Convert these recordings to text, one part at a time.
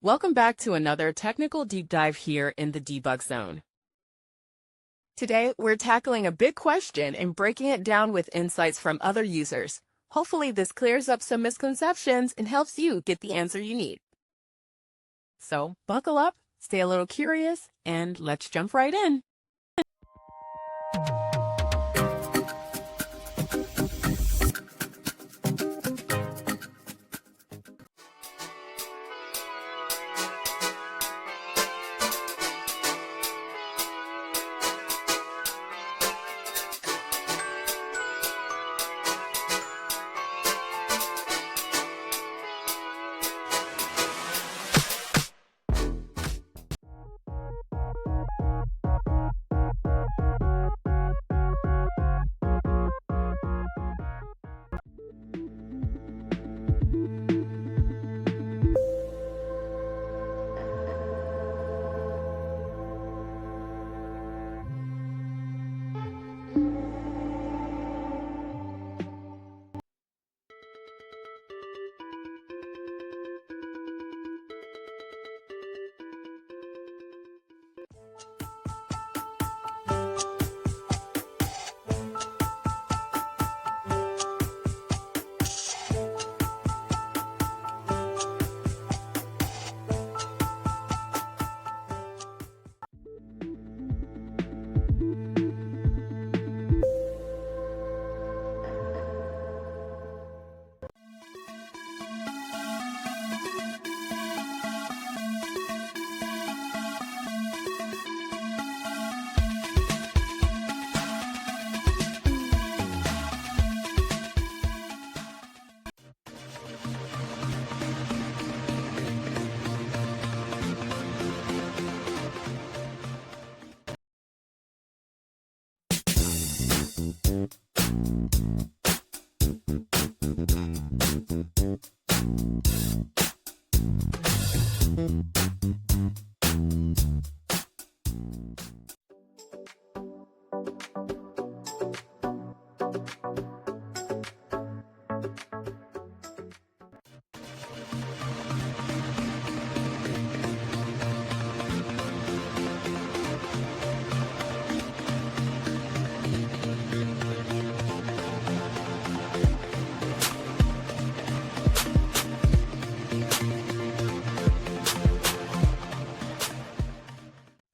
Welcome back to another technical deep dive here in the debug zone. Today, we're tackling a big question and breaking it down with insights from other users. Hopefully, this clears up some misconceptions and helps you get the answer you need. So, buckle up, stay a little curious, and let's jump right in.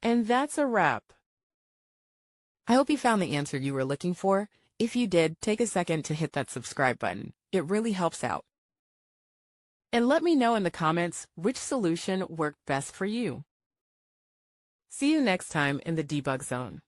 And that's a wrap. I hope you found the answer you were looking for. If you did, take a second to hit that subscribe button. It really helps out. And let me know in the comments which solution worked best for you. See you next time in the debug zone.